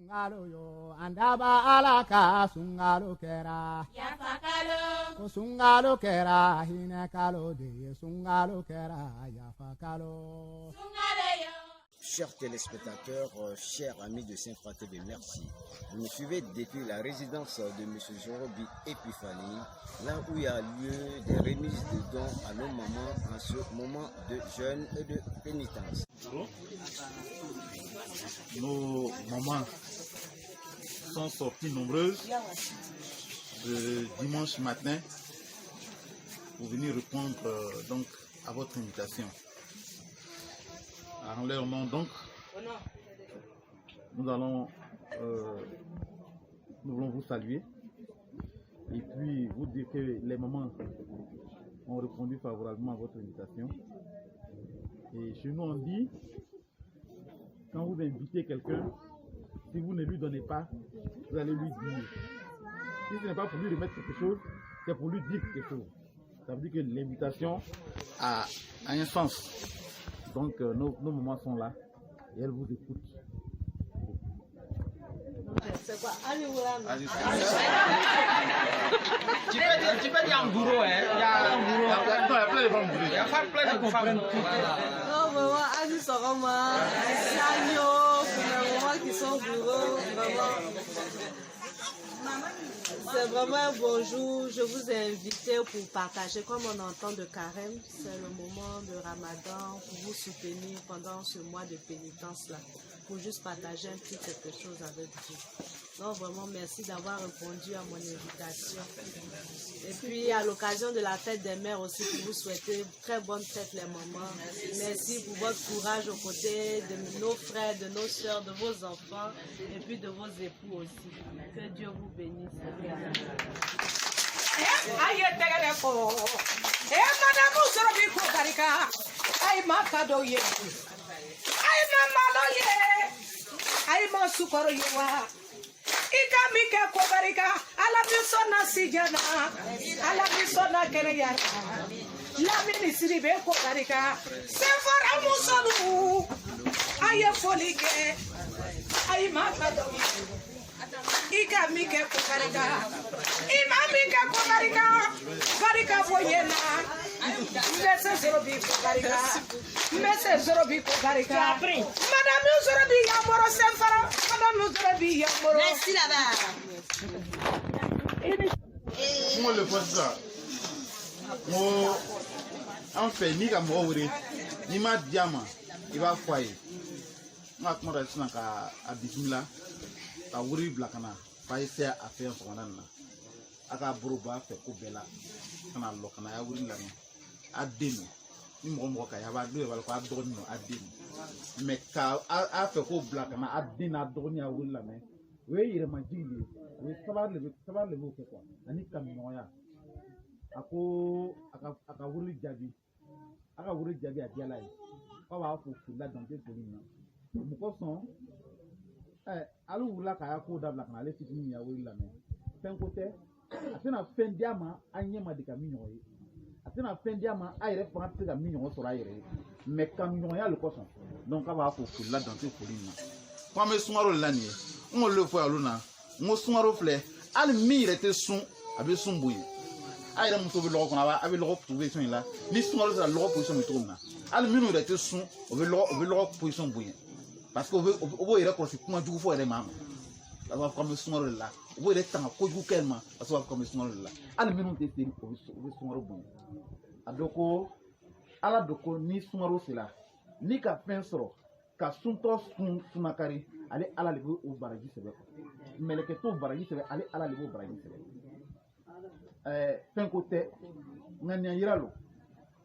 Sungalo yo andaba alaka sungalo kera yafakalo sungalo kera hinekalo de sungalo kera yafakalo sungalo yo. Chers téléspectateurs, chers amis de Saint-Froid TV, merci. Vous me suivez depuis la résidence de M. Jorobi Epifani, là où il y a lieu des remises de dons à nos mamans en ce moment de jeûne et de pénitence. Nos mamans sont sorties nombreuses de dimanche matin pour venir répondre donc à votre invitation. En leur nom donc, nous voulons vous saluer et puis vous dire que les mamans ont répondu favorablement à votre invitation. Et chez nous on dit, quand vous invitez quelqu'un, si vous ne lui donnez pas, vous allez lui dire. Si ce n'est pas pour lui remettre quelque chose, c'est pour lui dire quelque chose. Ça veut dire que l'invitation a un sens. Donc nos mamans sont là et elles vous écoutent. C'est quoi? Tu peux dire un bourreau, hein? Il y a un bourreau. Non, il y a plein de femmes bourrées. Il y a plein de femmes. Non, vraiment, Annie Soroma, Sagno, les mamans qui sont bourreaux, vraiment. C'est vraiment un bonjour. Je vous ai invité pour partager, comme on entend de carême, c'est le moment de Ramadan pour vous soutenir pendant ce mois de pénitence-là, pour juste partager un petit quelque chose avec vous. Donc vraiment, merci d'avoir répondu à mon invitation. Et puis, à l'occasion de la fête des mères aussi, pour vous souhaiter très bonne fête les mamans. Merci pour votre courage aux côtés de nos frères, de nos soeurs, de vos enfants et puis de vos époux aussi. Que Dieu vous bénisse. Ika mike kobarika ala misona sijana ala misona kereyara la ministri be kobarika sefara musolu aye folike ay makado ika mike kobarika ima mike kobarika barika boyena mbese zorobi kobarika mbese zorobi kobarika madame zorobi yamoro sefara Merci là-bas. Moi le vois ça. Moi, en fait, ni comme moi, ni ma diamant, il va foyer. Moi, comment rester dans la bismillah, à ouvrir blacana, pas essayer à faire son année. À la broba, fait couper là, on a l'ocana, à ouvrir la main, à déno. Ni mon moka, il va deux, il va pas donner à déno. Mais quand a fait ko black na adina doni a wula me we yire majili we sabar le ko quoi ani kaminoya ako aka wuri jabi a diala yi ko ba ko fula dans des colines mu ko son alu wula ka ya ko da black na le titini ya wula me fen ko te atena fen diama anyema de kaminoyi atena fen diama ayre fa te kaminoyi so ra yire mais kaminoya le ko son donc on va faire là dans ces collines. Quand me soumaro l'année, on le voit à l'una, on soumaro flé, al mire était son avec son bouillie. Aïe la mousse l'Europe qu'on avait l'Europe trouvé son là, ni soumaro de l'Europe position me tourne là. Al mine était son avec l'Europe position bouillie. Parce qu'on veut il reconnaître comment du coup faut aller maman. Ça va comme soumaro là. On veut être temps quoi du quellement, ça va comme soumaro là. Al mine était avec soumaro bouillie. Adoko ala doko ni soumaro c'est là. Ni ka fɛn sɔrɔ ka suntɔ sunakari ale ala de b'o baraji sɛbɛ mɛlɛkɛ t'o baraji sɛbɛ ale ala de b'o baraji sɛbɛ fɛn ko tɛ ŋaniya yira lo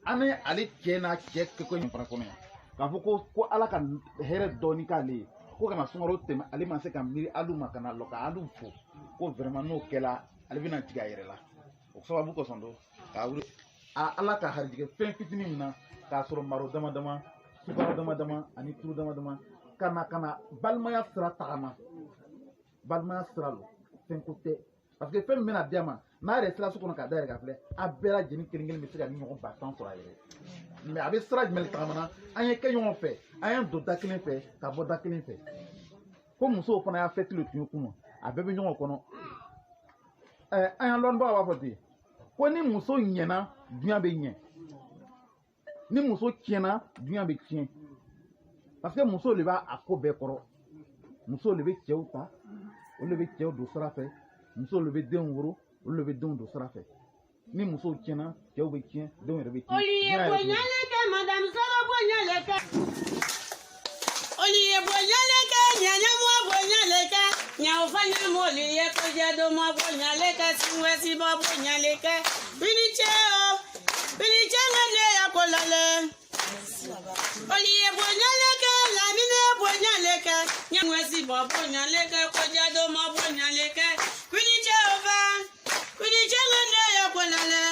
an ye ale cɛ n'a cɛ kɛkɔ ɲɛ fana kɔnɔ yan k'a fɔ ko ala ka hɛrɛ dɔɔni k'ale ye ko kana sunkaro tɛmɛ ale ma se ka miiri alu ma kana lɔ ka alu fo ko vraiment n'o kɛla ale bɛna jigin a yɛrɛ la o sababu kosɔn do k'a wuli ala ka harijigɛ fɛn fitinin min na k'a sɔrɔ maro dama dama sukaro dama dama ani turu dama dama kana balimaya sira tagama balimaya sira lo fɛn ko tɛ parce que fɛn min bɛna di a ma n'a yɛrɛ sira so kɔnɔ k'a da yɛrɛ ka filɛ a bɛɛ lajɛlen kelen kelen bɛ se ka ni ɲɔgɔn ba tan sɔrɔ a yɛrɛ mais a bɛ sira jumɛn tagamana an ye kɛ ɲɔgɔn fɛ an ye don da kelen fɛ ka bɔ da kelen fɛ ko muso fana y'a fêté le tun kunun a bɛɛ bɛ ɲɔgɔn kɔnɔ an y'an lɔnbagaw b'a fɔ ten ko ni muso ɲɛna dunya bɛ ɲɛ ni muso tiɲɛna dunya bɛ tiɲɛ parce que muso de b'a ko bɛɛ kɔrɔ muso de bɛ cɛw ta olu de bɛ cɛw don sira fɛ muso de bɛ denw woro olu de bɛ denw don sira fɛ ni muso tiɲɛna cɛw bɛ tiɲɛ denw yɛrɛ bɛ tiɲɛ. Oliye bonyaleke madame Soro bonyaleke Oliye bonyaleke nyanyamwa bonyaleke nyaufanya moliye kojedo mwa bonyaleke siwezi bo bonyaleke biniche ngene ya kolale Oliye bonyaleke lamine bonyaleke nyamwezi bo bonyaleke kojedo mwa bonyaleke biniche ngene ya kolale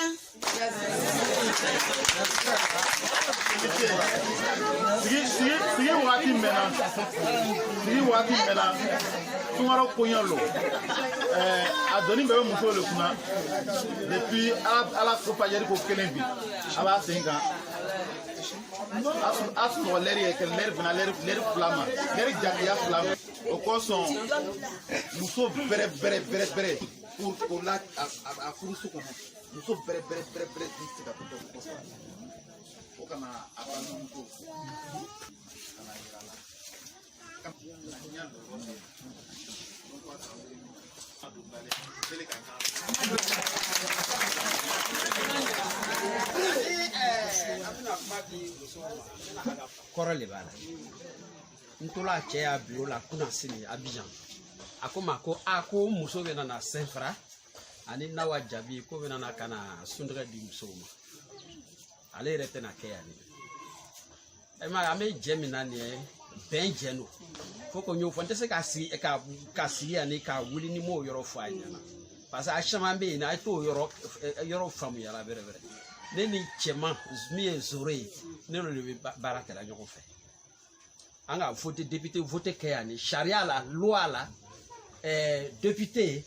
Sigi waati mɛnna sunkalo koɲɛ lo a dɔnni bɛɛ bɛ muso le kunna depuis ala ko fajɛri ko kelen bi a b'a sen kan a sunɔgɔ lɛri ye kɛ lɛri bɛna lɛri fila ma lɛri jakiya fila ma o kosɔn muso bɛrɛ ko la a furuso kɔnɔ muso bɛrɛ ti se ka to kɔsɔn o kana a ba muso kana yira la kɔrɔ le b'a la n tola a cɛ y'a bilo la kuna sini Abidjan a ko ma ko ko muso bɛ na Sɛnfara ani Nawa Jabi ko bɛ na ka na sundɛgɛ di musow ma ale yɛrɛ tɛna kɛ yan ni ma an bɛ jɛ min na nin ye bɛn jɛ no fo ko n y'o fɔ n tɛ se ka sigi yan ni ka wuli ni m'o yɔrɔ fɔ a ɲɛna parce que a caman bɛ yen a ye t'o yɔrɔ faamuya la bɛrɛ ne ni cɛman min ye Zoro ye ne n'olu de bɛ baara kɛla ɲɔgɔn fɛ an ka vote député vote kɛ yan ni sariya la loi la député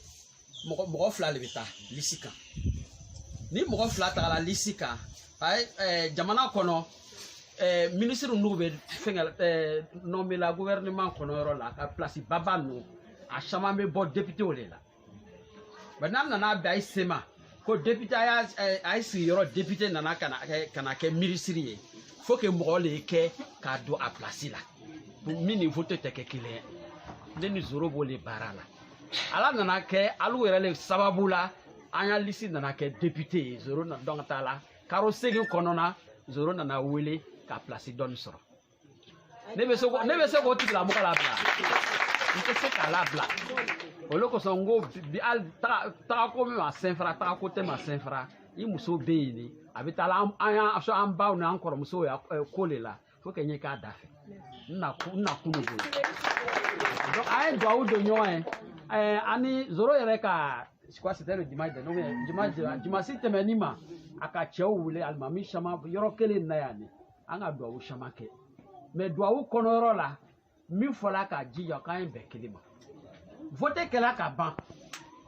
mɔgɔ fila de bɛ taa liste kan ni mɔgɔ fila tagara liste kan jamana kɔnɔ ministre n'u bɛ fɛngɛ nommé la gouvernement kɔnɔ yɔrɔ la ka place baba ninnu a caman bɛ bɔ député o de la mais n'a nana bɛn a ye sema ko député a ye sigiyɔrɔ député nana ka na kɛ ministre ye faut que mɔgɔ le kɛ k'a don a place la min ni vote tɛ kɛ kelen ye ne ni Zoro b'o le baara la ala nana kɛ alu yɛrɛ le sababu la an ya liste nana kɛ député ye Zoro na donc ta la karo segin kɔnɔna Zoro nana wele ka place dɔɔni sɔrɔ ne bɛ se k'o tigilamɔgɔ labila n tɛ se k'a labila olu kosɔn n ko bi hali taga ko min ma Sɛnfara taga ko tɛ ma Sɛnfara i muso bɛ yen de a bɛ taa la an baw ni an kɔrɔmusow ya ko le la fo que ɲɛ k'a da fɛ n na kun de bolo donc a ye duwawu don ɲɔgɔn ye ani Zoro yɛrɛ ka c'était le dimanche dimanche tɛmɛni ma a ka cɛw wele alimami caman yɔrɔ kelen na yan an ka duwawu caman kɛ mais duwawu kɔnɔyɔrɔ la min fɔla k'a jija k'an ye bɛn kelen ma vote kɛla ka ban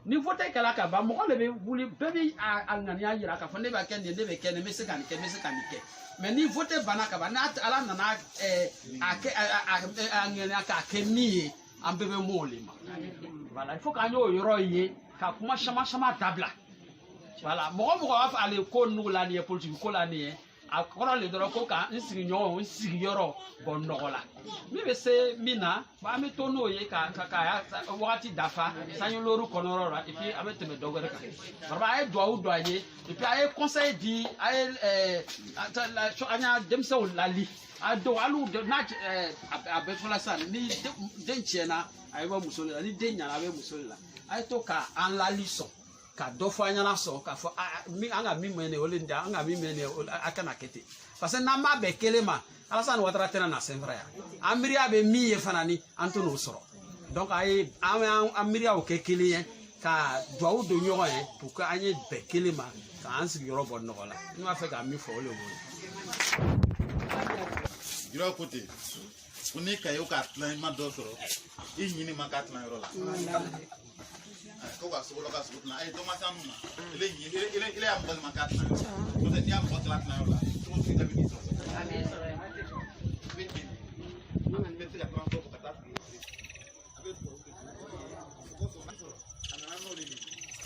ni vote kɛla ka ban mɔgɔ de bɛ wuli bɛɛ bɛ a ŋaniya yira k'a fɔ ne bɛ kɛ nin ne bɛ kɛ nin n bɛ se ka nin kɛ n bɛ se ka nin kɛ mais ni vote banna ka ban n'a ala nana a ŋaniya k'a kɛ min ye an bɛɛ bɛ m'o le ma voilà il faut k'an y'o yɔrɔ ye ka kuma caman dabila voilà mɔgɔ b'a fɔ ale ko ninnu la nin ye politique ko la nin ye a kɔrɔ le dɔrɔn ko ka n sigiɲɔgɔn n sigiyɔrɔ bɔ nɔgɔ la min bɛ se min na an bɛ to n'o ye ka wagati dafa sanɲɛlori kɔnɔyɔrɔ la et puis an bɛ tɛmɛ dɔ wɛrɛ kan vraiment a ye duwawu don a ye et puis a ye conseil di a ye an y'a denmisɛnw lali a dɔw hali n'a a bɛ fɔla sisan ni den tiɲɛna a ye bɔ muso de la ni den ɲɛna a bɛ muso de la a ye to ka an lali sɔn ka dɔ fɔ an ɲɛna sɔn k'a fɔ an ka min mɛn nin o le nin an ka min mɛn nin a kana kɛ ten parce que n'an b'a bɛn kelen ma Alassane Ouattara tɛna na Sɛnfara yan an miiriya bɛ min ye fana ni an tɛ n'o sɔrɔ donc a ye an miiriyaw kɛ kelen ye ka duwawu don ɲɔgɔn ye pour que an ye bɛn kelen ma k'an sigiyɔrɔ bɔ nɔgɔ la n b'a fɛ ka min fɔ o le b'o ye. Jura côté ko ni kayo ka tilan i ma dɔ sɔrɔ i ɲini ma ka tilan yɔrɔ la ko ka sogo ka sogo tilan a ye dɔ ma se an ma ele y'a mɔgɔ ma ka tilan n'o tɛ n'i y'a mɔgɔ tilan yɔrɔ la cogo si tɛ bɛ n'i sɔrɔ a bɛ se ka tilan fɔ ka taa fili a bɛ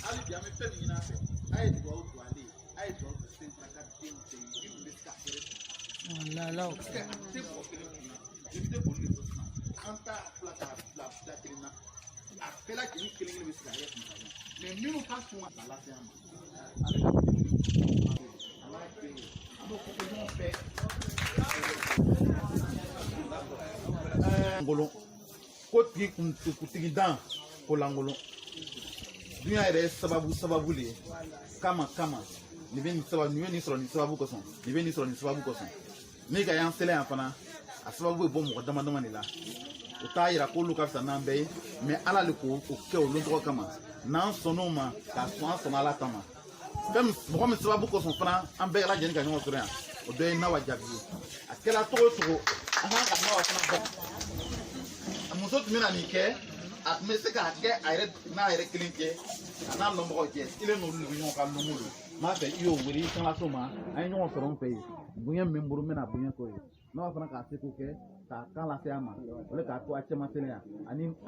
ali bi ame fɛn min ɲin'a fɛ a ye dugawu don ale a ye dugawu don Senfara ka den bɛɛ ye min bɛ se ka hɛrɛ sɔrɔ parce que a tɛ mɔgɔ kelen kunna i bɛ boli de ko sisan an t'a fila k'a bila kelen na a bɛɛ lajɛlen kelen bɛ se ka hɛrɛ kunna mais minnu ka sɔn ka lase an ma ale ka den bɛ a b'a kɛ an b'o fɔ ɲɔgɔn fɛ ngolo ko tigi dan ko langolo dunya yɛrɛ ye sababu le ye kama nin bɛ nin sɔrɔ nin sababu kosɔn nin bɛ nin sɔrɔ nin sababu kosɔn ne ka y'an sɛlɛn yan fana a sababu bɛ bɔ mɔgɔ dama dama de la o t'a yira k'olu ka fisa n'an bɛɛ ye mais ala le k'o kɛ olu tɔgɔ kama n'an sɔnn'o ma k'a sɔn an sɔnna ala kama fɛn mɔgɔ min sababu kosɔn fana an bɛɛ lajɛlen ka ɲɔgɔn sɔrɔ yan o dɔ ye Nawa Jabi ye a kɛra cogo o cogo an kan ka Nawa fana bɔ a muso tun bɛna nin kɛ a tun bɛ se k'a kɛ a yɛrɛ n'a yɛrɛ kelen kɛ a n'a lɔnbagaw cɛ kelen n'olu de bɛ ɲɔgɔn ka lɔngo don n b'a fɛ i y'o wele i kan so ma an ye ɲɔgɔn sɔrɔ n fɛ yen bonya min bolo n bɛna bonya k'o ye Nawa fana k'a se k'o kɛ k'a kan lase a ma o le k'a to a cɛman selen yan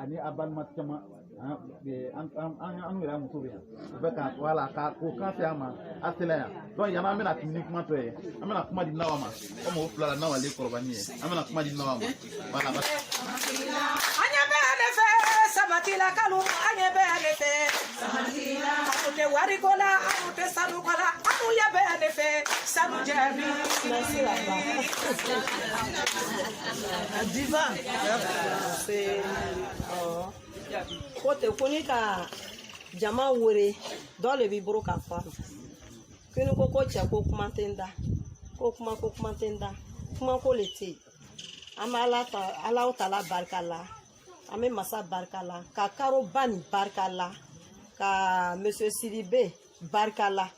ani a balima caman an yɛrɛ muso bɛ yan u bɛ k'a to a la k'o kan se a ma a selen yan donc yan an bɛna tɛmɛ ni kuma tɔ ye an bɛna kuma di Nawa ma komi o fila la Nawa ale kɔrɔbani ye an bɛna kuma di Nawa ma voilà. An ɲɛ bɛ ne fɛ sabatila kanu an ɲɛ bɛ ne fɛ sabatila anu tɛ wariko la anu tɛ sanuko la anu ɲɛ bɛ ne fɛ sanu jaabi. Diva ko te ko ni ka jama wele dɔ le b'i bolo ka fɔ a ma kini ko cɛ ko kuma tɛ n da ko kuma tɛ n da kuma ko le tɛ yen an bɛ Alahu Taala barika la an bɛ masa barika la ka Karo ba nin barika la ka monsieur Sidibe barika la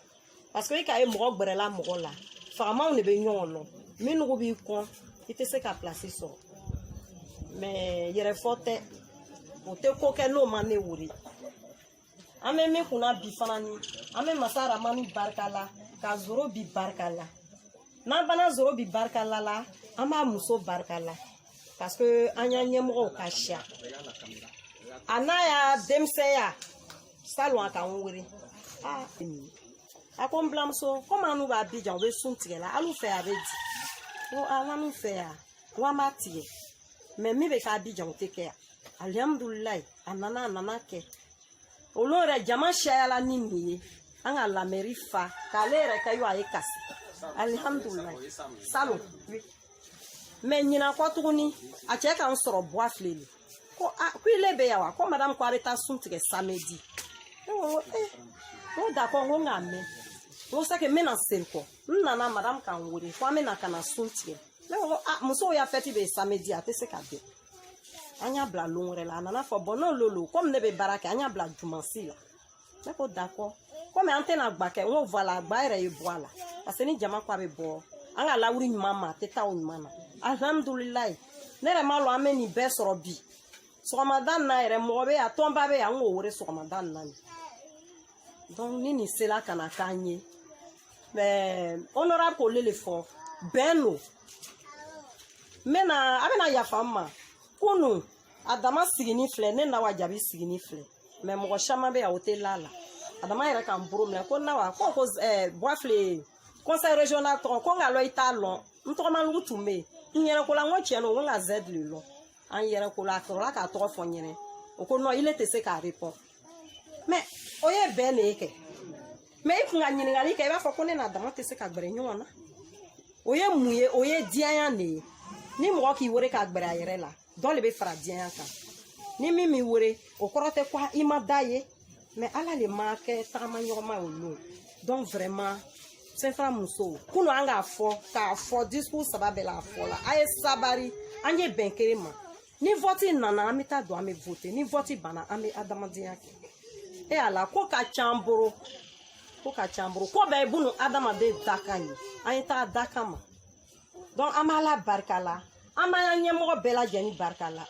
parce que i ka ye mɔgɔ gbɛrɛla mɔgɔ la fagamaw de bɛ ɲɔgɔn lɔ minnu b'i kɔn i tɛ se ka place sɔrɔ mais yɛrɛfɔ tɛ o tɛ ko kɛ n'o ma ne wele an bɛ min kunna bi fana ni an bɛ masa Ramani barika la ka Zoro bi barika la n'an banna Zoro bi barika la an b'a muso barika la parce que an y'an ɲɛmɔgɔw ka siya a n'a y'a denmisɛnya salon a kan wele a ko n bilamuso komi an n'u b'a Abidjan u bɛ sun tigɛ la hali u fɛ a bɛ di ko n'an fɛ yan ko an b'a tigɛ mais min bɛ kɛ Abidjan o tɛ kɛ yan alihamudulilayi a nana kɛ olu yɛrɛ jama cayala ni nin ye an ka lamɛri fa k'ale yɛrɛ kɛ yo a ye kasi alihamudulilayi salon mais ɲinan kɔ tuguni a cɛ k'an sɔrɔ buwa fileli ko ile bɛ yan wa ko madame ko a bɛ taa sun tigɛ samedi ne ko ko d'accord ko n k'a mɛn ko c'est que n bɛna seri kɔ n nana madame k'an wele ko an bɛna ka na sun tigɛ ne ko musow ya fɛti bɛ samedi a tɛ se ka bɛn an y'a bila lon wɛrɛ la a nana fɔ bon n'o lolo komi ne bɛ baara kɛ an y'a bila jumansi la ne ko d'accord komi an tɛna gba kɛ n ko voilà gba yɛrɛ ye bɔ a la parce que ni jama ko a bɛ bɔ an ka lawuri ɲuman ma a tɛ taa o ɲuman na alhamdulilayi ne yɛrɛ m'a lɔn an bɛ nin bɛɛ sɔrɔ bi sɔgɔmada na yɛrɛ mɔgɔ bɛ yan tɔnba bɛ yan n k'o wele sɔgɔmada na ni donc ni nin sera ka na k'an ye mais honorable k'ole le fɔ bɛn no a bɛna yafa n ma kunu a dama sigini filɛ ne Nawa Jabi sigini filɛ mais mɔgɔ caman bɛ yan o tɛ la a dama yɛrɛ k'an bolo minɛ ko Nawa ko buwa filɛ conseil régional tɔgɔ ko n ka lɔ i t'a lɔn n tɔgɔmalugu tun bɛ yen n yɛrɛ ko la n ko tiɲɛ don n ka Z le lɔn an yɛrɛ ko la a sɔrɔla k'a tɔgɔ fɔ n ɲɛnɛ o ko non ile tɛ se k'a répond mais o ye bɛn de ye kɛ mais i kun ka ɲininkali kɛ i b'a fɔ ko ne n'a dama tɛ se ka gbɛrɛ ɲɔgɔn na o ye mun ye o ye diyanya de ye ni mɔgɔ k'i wele k'a gbɛrɛ a yɛrɛ la dɔ le bɛ fara diyanya kan ni min m'i wele o kɔrɔ tɛ ko i ma da ye mais ala le ma kɛ tagama ɲɔgɔnma o don donc vraiment Senfara musow kunu an k'a fɔ discours saba bɛɛ la a fɔ la a ye sabari an ye bɛn kelen ma ni vote nana an bɛ taa don an bɛ vote ni vote banna an bɛ adamadenya kɛ ala ko ka ca an bolo ko bɛɛ ye bunu adamaden dakan ye an ye taa dakan ma donc an b'a la barika la an b'an ɲɛmɔgɔ bɛɛ lajɛlen barika la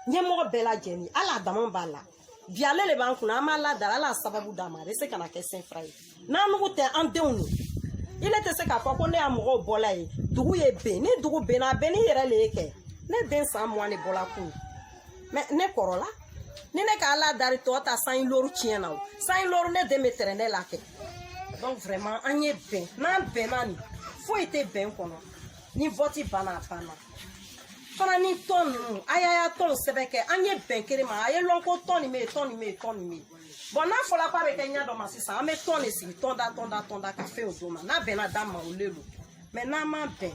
ɲɛmɔgɔ bɛɛ lajɛlen ala dama b'a la bi ale le b'an kunna an b'a ladara ala sababu d'a ma a bɛ se ka na kɛ Senfara ye n'an nugu tɛ an denw no ile tɛ se k'a fɔ ko ne y'a mɔgɔw bɔla ye dugu ye ben ni dugu benna a bɛɛ ni yɛrɛ le ye kɛ ne den san 20 de bɔla kun mais ne kɔrɔla ni ne ka ala dari tɔ ta san loru tiɲɛna o san loru ne den bɛ tɛrɛ ne la kɛ donc vraiment an ye bɛn n'an bɛnna nin foyi tɛ bɛn kɔnɔ ni vote banna a banna fana ni tɔn ninnu a y'a tɔn sɛbɛn kɛ an ye bɛn kelen ma a ye lɔn ko tɔn nin bɛ yen tɔn nin bɛ yen tɔn nin bɛ yen bon n'a fɔra k'a bɛ kɛ ɲɛ dɔ ma sisan an bɛ tɔn de sigi tɔn da ka fɛnw d'o ma n'a bɛnna da ma o le don mais n'a ma bɛn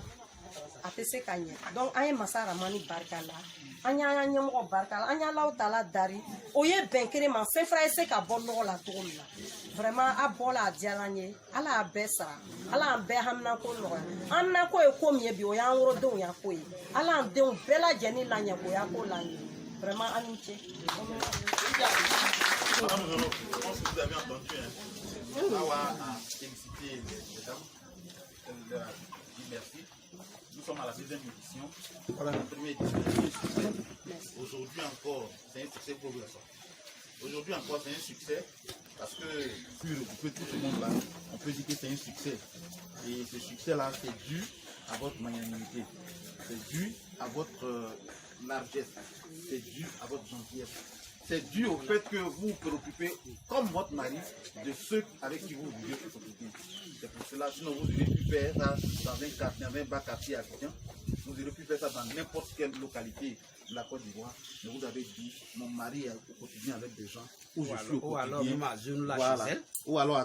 a tɛ se ka ɲɛ donc an ye masa ramani barika la an y'an ɲɛmɔgɔ barika la an y'alaw tala dari o ye bɛn kelen ma fɛn fara ye se ka bɔ nɔgɔ la cogo min na vraiment a bɔla a diyara an ye ala y'a bɛɛ sara ala y'an bɛɛ haminako nɔgɔya haminako ye ko min ye bi o y'an worodenw ya ko ye ala y'an denw bɛɛ lajɛlen la ɲɛ k'o ya ko la ɲɛ vraiment an ni ce. Je pense que vous avez entendu, Nawa a félicité les dames, elle leur a dit merci. Nous sommes à la deuxième édition. Voilà la première édition. Aujourd'hui encore, c'est un succès pour vous. Aujourd'hui encore, c'est un succès parce que pour regrouper tout ce monde-là, on peut dire que c'est un succès. Et ce succès-là, c'est dû à votre magnanimité. C'est dû à votre largesse. C'est dû à votre gentillesse. C'est dû au fait que vous vous préoccupez, comme votre mari, de ceux avec qui vous vivez au quotidien. C'est pour cela, sinon vous auriez pu faire ça dans un bas quartier à Abidjan. Vous auriez pu faire ça dans n'importe quelle localité de la Côte d'Ivoire. Mais vous avez dit, mon mari est au quotidien avec des gens où je suis au quotidien. Ou alors à Zenoula. Ou alors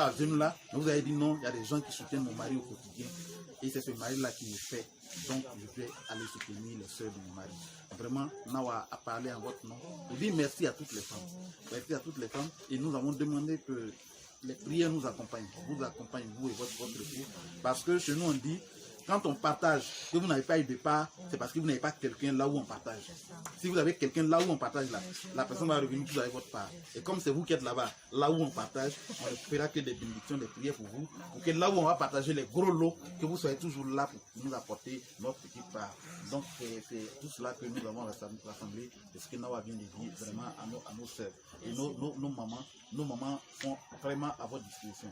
à Zenoula. Vous avez dit non, il y a des gens qui soutiennent mon mari au quotidien. Et c'est ce mari-là qui me fait. Donc je vais aller soutenir les soeurs de mon mari. Vraiment, Nawa a parlé en votre nom. Je dis merci à toutes les femmes. Merci à toutes les femmes. Et nous avons demandé que les prières nous accompagnent. Vous accompagnent, vous et votre époux. Parce que chez nous, on dit, quand on partage, que vous n'avez pas eu de part, c'est parce que vous n'avez pas quelqu'un là où on partage. Si vous avez quelqu'un là où on partage, là, la personne va revenir toujours avec votre part. Et comme c'est vous qui êtes là-bas, là où on partage, on ne fera que des bénédictions, des prières pour vous. Pour que là où on va partager les gros lots, que vous soyez toujours là pour nous apporter notre petite part. Donc c'est tout cela que nous avons rassemblé. Et ce que Nawa vient de dire vraiment à nos sœurs. Et nos mamans sont vraiment à votre disposition.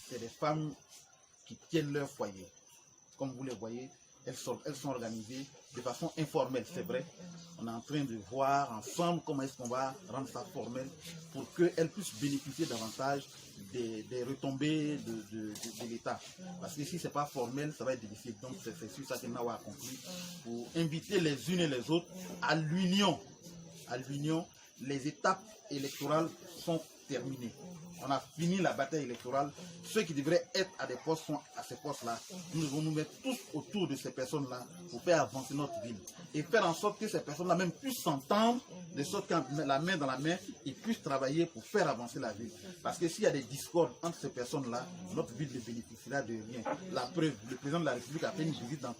C'est des femmes qui tiennent leur foyer. Comme vous les voyez, elles sont organisées de façon informelle, c'est vrai. On est en train de voir ensemble comment est-ce qu'on va rendre ça formel pour qu'elles puissent bénéficier davantage des retombées de l'État. Parce que si ce n'est pas formel, ça va être difficile. Donc c'est sur ça que Nawa a compris, pour inviter les unes et les autres à l'union. À l'union, les étapes électorales sont terminées. On a fini la bataille électorale. Ceux qui devraient être à des postes sont à ces postes-là. Nous devons nous mettre tous autour de ces personnes-là pour faire avancer notre ville. Et faire en sorte que ces personnes-là même puissent s'entendre, de sorte qu'en la main dans la main, ils puissent travailler pour faire avancer la ville. Parce que s'il y a des discordes entre ces personnes-là, notre ville ne bénéficiera de rien. La preuve, le président de la République a fait une visite dans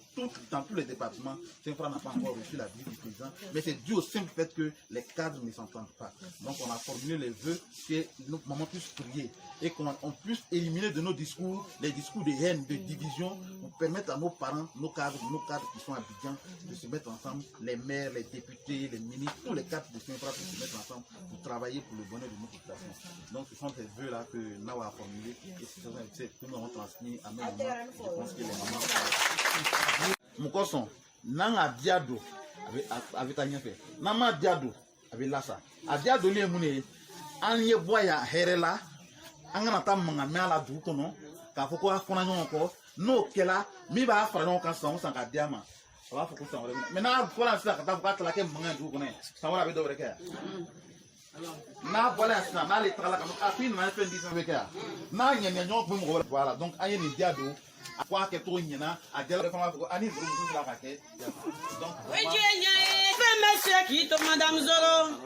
tous les départements. Saint-Franc n'a pas encore reçu la visite du président. Mais c'est dû au simple fait que les cadres ne s'entendent pas. Donc on a formulé les vœux que nos mamans puissent prier et qu'on puisse éliminer de nos discours les discours de haine, de division, pour permettre à nos parents, nos cadres qui sont à Abidjan de se mettre ensemble, les maires, les députés, les ministres, tous les cadres de Saint-Franc pour se mettre ensemble pour travailler pour le bonheur de notre population. Donc ce sont ces vœux-là que Nawa a formulés et c'est que nous avons transmis à nos mamans. Je pense que les mamans... Mukoson, Nanga Diado avec Tania fait. Nama Diado avec Lassa. A Diado lié mouné. Anye boya herela angana ta manga mala du kono ka foko afona nyoko no kela mi ba afra no kan san ka diama ba foko san wala me na fola sa ka ta foko atla ke manga du kono san wala be do reke na bola sa na le trala ka afin na fe ndi san be ka na nyenya nyoko mo wala donc aye ni diado akwa ke to nyina a dela ko ma foko ani buru su la ka ke donc monsieur qui to madame Zoro.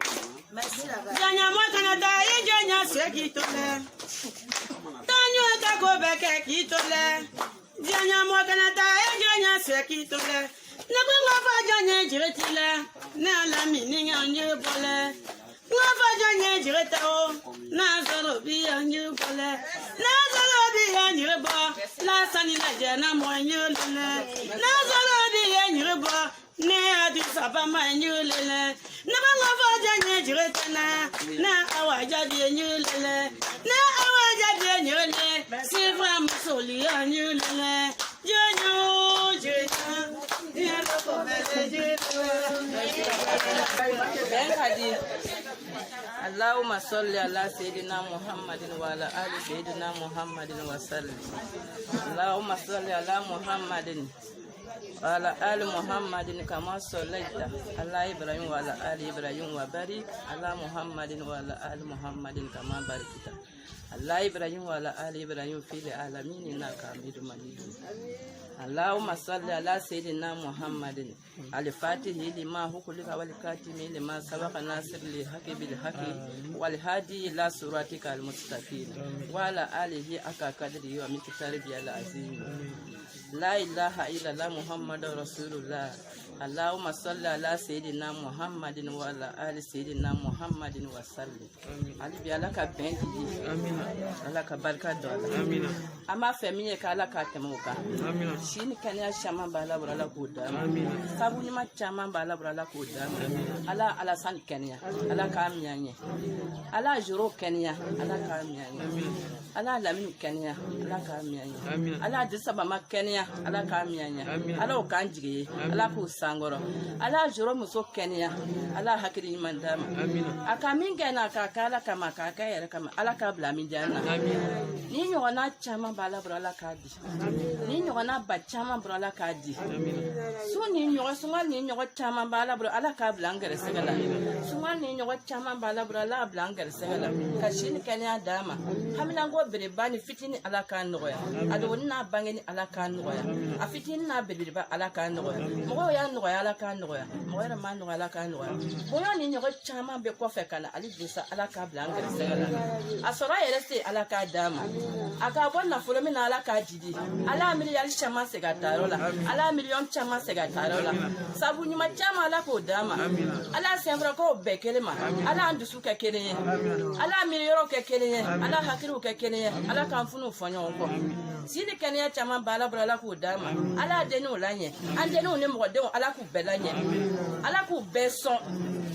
Merci la Janya moi Canada et Janya c'est qui to le. Tanyo ta go beke qui to le. Janya moi Canada et Janya c'est qui to le. Ne ko fa Janya jiretile. Na la mini anye bole. Ngo fa Janya jireta o. Na Zoro bi anye bole. Na Zoro bi anye bo. La sani la jana mo anye le. Na Zoro bi anye bo. Ne adi saba ma nyulele na bango foja nyejiretana na awaja di nyulele na awaja di nyulele Saint-Franc musoli nyulele jonyo jeta اللهم صل على سيدنا محمد وعلى آل سيدنا محمد وسلم. اللهم صل على محمد وعلى آل محمد كما صليت على إبراهيم وعلى آل إبراهيم وبارك على محمد وعلى آل محمد كما باركت على إبراهيم وعلى آل إبراهيم في العالمين إنك حميد مجيد. اللهم صل على سيدنا محمد الفاتح لما هو والكاتم لما سبق ناصر للحق بالحق والهادي إلى صراطك المستقيم وعلى آله حق قدره ومقداره العظيم. لا إله إلا الله محمد رسول الله. اللهم صل على سيدنا محمد وعلى آل سيدنا محمد وسلم. علي بيالك بنتي. آمين. علىك بركة دولة. آمين. أما فمية كالك تموكا. آمين. شين كان يشمع بالا برا كودا. آمين. سابوني ما شمع بالا برا كودا. آمين. على سان كنيا. على كاميانية. على جرو كنيا. على كاميانية. آمين. على لامين كنيا. على كاميانية. آمين. على دسبا ما كنيا. على كاميانية. آمين. على وكانجي. على كوسا. ala juro muso kenya ala hakiri mandama aka minga na kakala kama kaka yere kama ala kabla min janna ni nyona chama bala brala kadi ni nyona ba chama brala kadi su ni nyona sungal ni nyona chama bala brala ala kabla ngere segala sungal ni nyona chama bala brala blangere segala kashini kenya dama hamina ngo bere bani fitini ala kan noya ado na bangeni ala kan noya afitini na bere ba ala kan noya mo ya ala kan noya moyra man no ala kan noya boyo ni nyogo chama be ko fekana ali bisa ala ka blanca segala asora yereste ala ka dama aka bonna fulo mina ala ka didi ala million chama segatarola ala million chama segatarola sabu nyuma chama ala ko dama ala sembra ko bekelema ala andusu ka keleye ala million ka keleye ala hakiru ka keleye ala kan funu fanyo ko sini kenya chama bala brala ko dama ala denu lanye andenu ne mo de ala ku belanye ala ku beson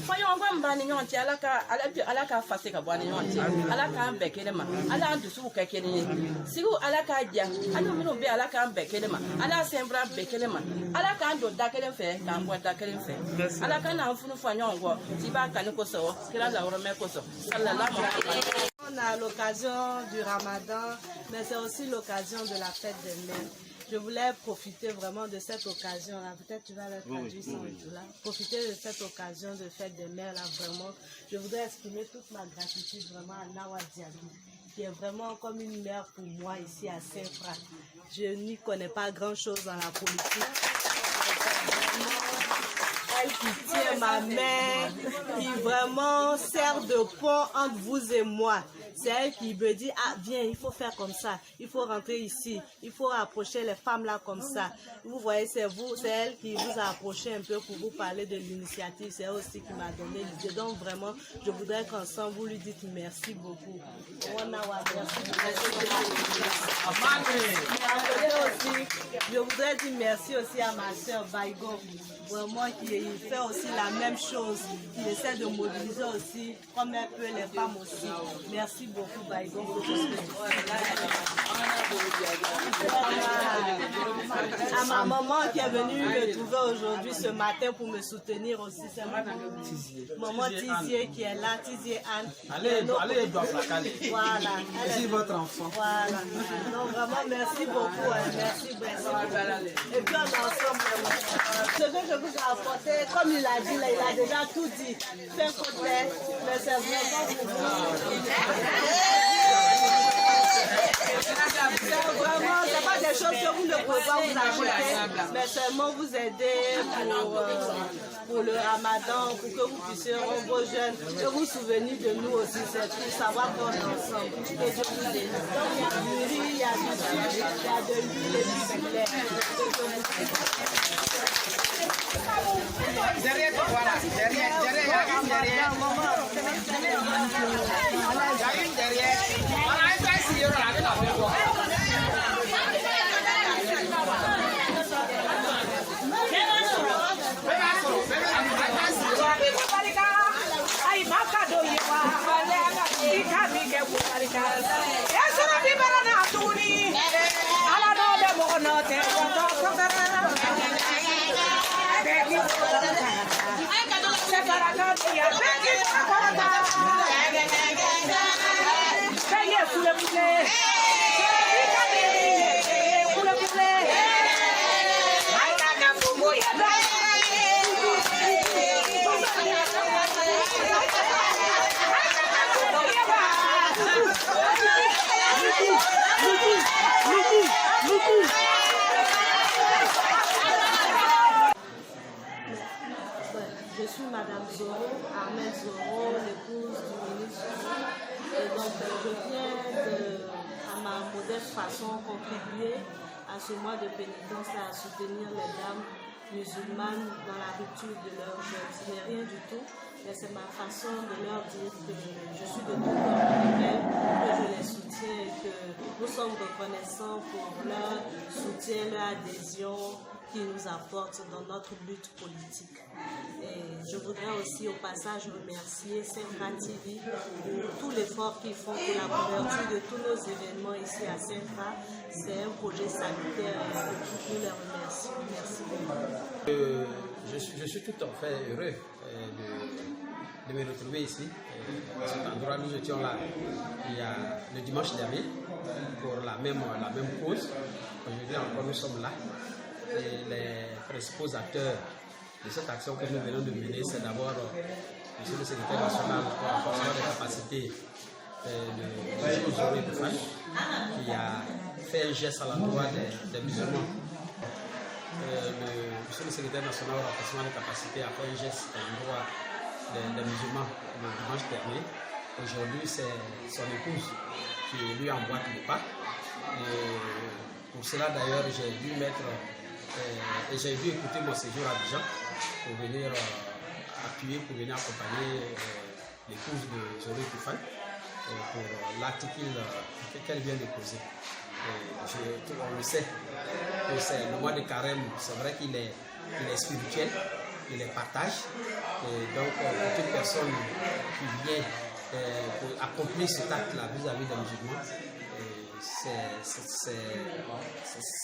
fayo ngwa mbani nyonti ala ka fase ka bwani nyonti ala ka mbekele ma ala ndusu ka kenye sigu ala ka dia anu mino be ala ka mbekele ma ala sembra bekele ma ala ka ndo dakele fe ka ngwa dakele fe ala ka na mfunu fanyo ngwa tiba kaniko so kila la orome ko so sallallahu alaihi wasallam. On a l'occasion du Ramadan, mais c'est aussi l'occasion de la fête des mères. Je voulais profiter vraiment de cette occasion-là. Peut-être tu vas le traduire sans tout là. Profiter de cette occasion de fête des mères là, vraiment. Je voudrais exprimer toute ma gratitude vraiment à Nawa Diaby, qui est vraiment comme une mère pour moi ici à Saint-Fra. Je n'y connais pas grand-chose dans la politique. Elle qui tient ma main, qui vraiment sert de pont entre vous et moi. C'est elle qui me dit, ah viens, il faut faire comme ça, il faut rentrer ici, il faut approcher les femmes là comme ça. Vous voyez, c'est elle qui vous a approché un peu pour vous parler de l'initiative. C'est elle aussi qui m'a donné l'idée. Donc vraiment, je voudrais qu'ensemble vous lui dites merci beaucoup. Je voudrais dire merci aussi à ma soeur Baigo, vraiment qui fait aussi la même chose, qui essaie de mobiliser aussi comme elle peut les femmes aussi. Merci beaucoup Baigo pour tout ce que tu fais. À ma maman qui est venue me trouver aujourd'hui ce matin pour me soutenir aussi, c'est maman Tizier qui est là, Tizier Anne. Allez, voilà. C'est votre enfant. Voilà. Donc vraiment merci beaucoup, merci beaucoup. Et puis on est ensemble. Ce que je vous ai apporté, comme il a dit, là, il a déjà tout dit. C'est un côté, mais c'est vraiment pour vous. Vraiment, c'est pas des choses que vous ne pouvez pas vous acheter, mais seulement vous aider pour le Ramadan, pour que vous puissiez rendre vos jeunes, que vous souvenir de nous aussi, c'est tout, savoir qu'on est ensemble. Que Dieu vous bénisse. Donc il y a du riz, il y a du sucre, il y a de l'huile et du lait. Derrière, voilà, derrière, il y a une derrière. Il y a une derrière. Voilà. Je suis Madame Zoro, Ahmed Zoro, l'épouse du ministre. Et donc je viens à ma modeste façon contribuer à ce mois de pénitence et à soutenir les dames musulmanes dans la rupture de leur jeûne. Ce n'est rien du tout, mais c'est ma façon de leur dire que je suis de tout cœur avec elles, que je les soutiens et que nous sommes reconnaissants pour leur soutien, leur adhésion qu'ils nous apportent dans notre lutte politique. Et je voudrais aussi au passage remercier Saint-Fra TV pour tout l'effort qu'ils font pour la couverture de tous nos événements ici à Saint-Fra. C'est un projet salutaire et nous les remercions. Merci beaucoup. Je suis tout à fait heureux de me retrouver ici. À cet endroit, nous étions là il y a le dimanche dernier pour la même cause. Aujourd'hui encore, nous sommes là. Et les principaux acteurs de cette action que nous venons de mener, c'est d'abord monsieur le secrétaire national pour le renforcement des capacités de Zoro Epifani, qui a fait un geste à l'endroit des musulmans. Monsieur le secrétaire national au renforcement des capacités a fait un geste à l'endroit des musulmans le dimanche dernier. Aujourd'hui, c'est son épouse qui lui emboîte le pas. Et pour cela, d'ailleurs, j'ai dû et j'ai dû écouter mon séjour à Abidjan pour venir appuyer, pour venir accompagner l'épouse de Zoro Epifani pour l'acte qu'elle vient de poser. On le sait, que c'est le mois de carême, c'est vrai qu'il est spirituel, il les partage. Et donc, pour toute personne qui vient pour accomplir cet acte-là vis-à-vis des musulmans,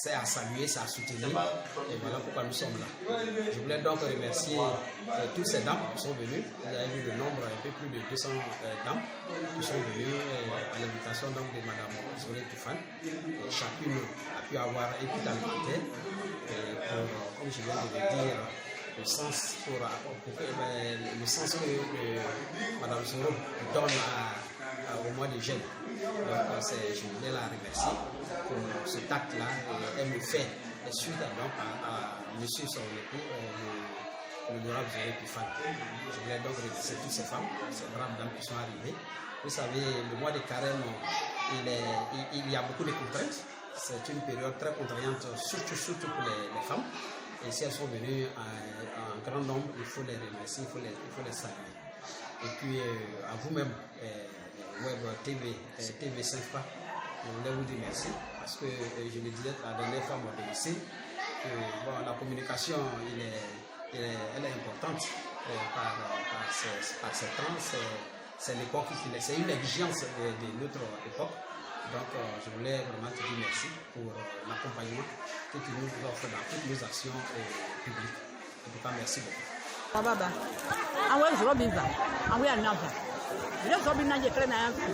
c'est à saluer, c'est à soutenir, et voilà pourquoi nous sommes là. Je voulais donc remercier toutes ces dames qui sont venues. Vous avez vu le nombre, un peu plus de 200 dames qui sont venues à l'invitation de Mme Zoro Epifani. Chacune a pu avoir un kit alimentaire pour, comme je viens de le dire, le sens que Mme Zoro donne au mois de jeûne. Donc, je voulais la remercier pour cet acte-là. Elle me fait suite à monsieur son époux, l'honorable Zoro Epifani. Je voulais donc remercier toutes ces femmes, ces braves dames qui sont arrivées. Vous savez, le mois de carême, il y a beaucoup de contraintes. C'est une période très contraignante, surtout pour les femmes. Et si elles sont venues en grand nombre, il faut les remercier, il faut les saluer. Et puis, à vous-même, Web TV Saint-Fra, je voulais vous dire merci parce que je le disais la dernière fois à mon domicile que la communication elle est importante par ces temps, c'est l'époque c'est une exigence de notre époque. Donc je voulais vraiment te dire merci pour l'accompagnement que tu nous offres dans toutes nos actions publiques. En tout cas, merci beaucoup. Je suis venu à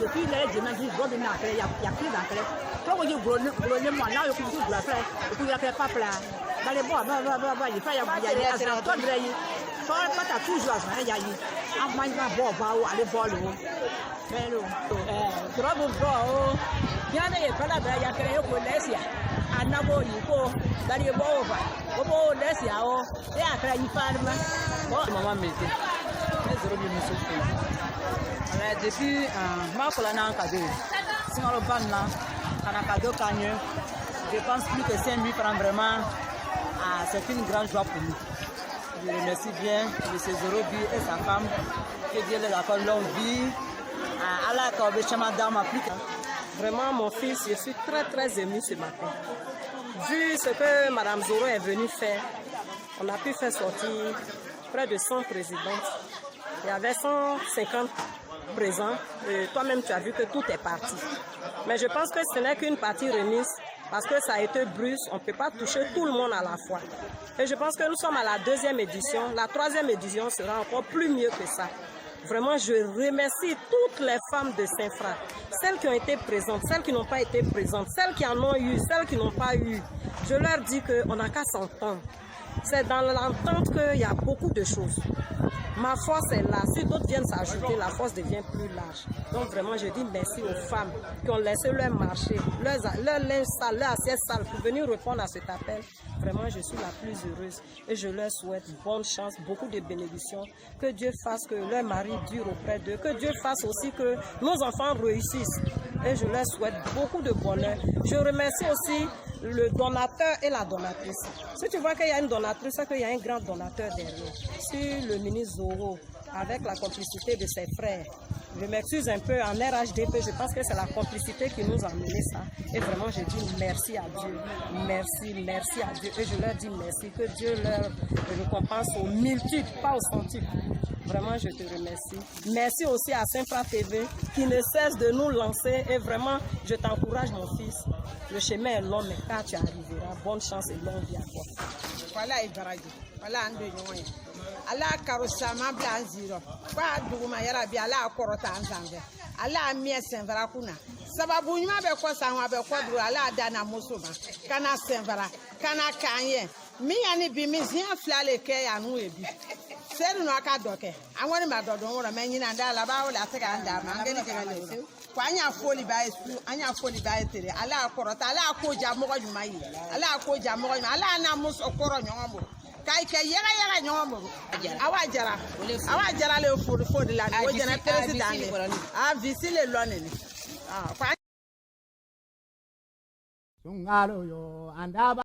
depuis les dimanches, je suis venu à il y a plus d'entrée. Quand on dit brûler moi, là, je suis venu à faire, et puis il n'y a pas plat. Dans les bois, il faut y avoir des toi, il faut pas toujours à il y a eu. En mangeant bois, aller voir le haut. Mais le trouble bois, il y a des pas là, il y a créé pour l'Essia. À Nabo, il faut d'aller boire. Bobo, l'Essia, et après, il parle. Bon, maman, mettez. Depuis ma colonne en cadeau, si on reprend là, on a cadeau cagneux, je pense plus que 5 000 francs vraiment, c'est une grande joie pour nous. Je remercie bien M. Zoro Bi et sa femme, que Dieu les accorde longue vie. Allah accorde chamadam à plus. Vraiment, mon fils, je suis très émue ce matin. Vu ce que Mme Zoro est venue faire, on a pu faire sortir près de 100 présidentes. Il y avait 150 présents. Toi-même, tu as vu que tout est parti. Mais je pense que ce n'est qu'une partie remise parce que ça a été brusque, on ne peut pas toucher tout le monde à la fois. Et je pense que nous sommes à la 2e édition. La 3e édition sera encore plus mieux que ça. Vraiment, je remercie toutes les femmes de Saint-Fra, celles qui ont été présentes, celles qui n'ont pas été présentes, celles qui en ont eu, celles qui n'ont pas eu. Je leur dis qu'on n'a qu'à s'entendre. C'est dans l'entente qu'il y a beaucoup de choses. Ma force est là. Si d'autres viennent s'ajouter, la force devient plus large. Donc vraiment, je dis merci aux femmes qui ont laissé leur marché, leur linge sale, leur assiette sale pour venir répondre à cet appel. Vraiment, je suis la plus heureuse et je leur souhaite bonne chance, beaucoup de bénédictions. Que Dieu fasse que leur mari dure auprès d'eux. Que Dieu fasse aussi que nos enfants réussissent. Et je leur souhaite beaucoup de bonheur. Je remercie aussi le donateur et la donatrice. Si tu vois qu'il y a une donatrice, c'est qu'il y a un grand donateur derrière. Si le ministre Zoro, avec la complicité de ses frères, je m'excuse un peu en RHDP, je pense que c'est la complicité qui nous a mené ça. Et vraiment, je dis merci à Dieu. Merci à Dieu. Et je leur dis merci. Que Dieu leur récompense aux multiples, pas aux centiples. Vraiment, je te remercie. Merci aussi à Saint-Fra TV qui ne cesse de nous lancer. Et vraiment, je t'encourage, mon fils. Le chemin est long, mais quand tu arriveras, bonne chance et longue vie à toi. Voilà, Ibrahim. Voilà, André. Ala karusama blanziro kwa duguma yara bi ala korota anzange ala mie senvara kuna sababu nyuma be ko sanwa be ko duru ala dana musuma kana senvara kana kanye mi yani bi mi zia flale ke ya nu ebi seru no aka doke anwoni ma dodo wora menyina nda ala ba wala teka anda ma ngeni kele kwa anya foli ba etere ala korota ala ko ja mo nyuma yi ala ko ja mo nyuma ala na muso koro nyombo kai ke yega nyomo awa jara le fodi la wo jana president a visi le lonene Sungalo yo andaba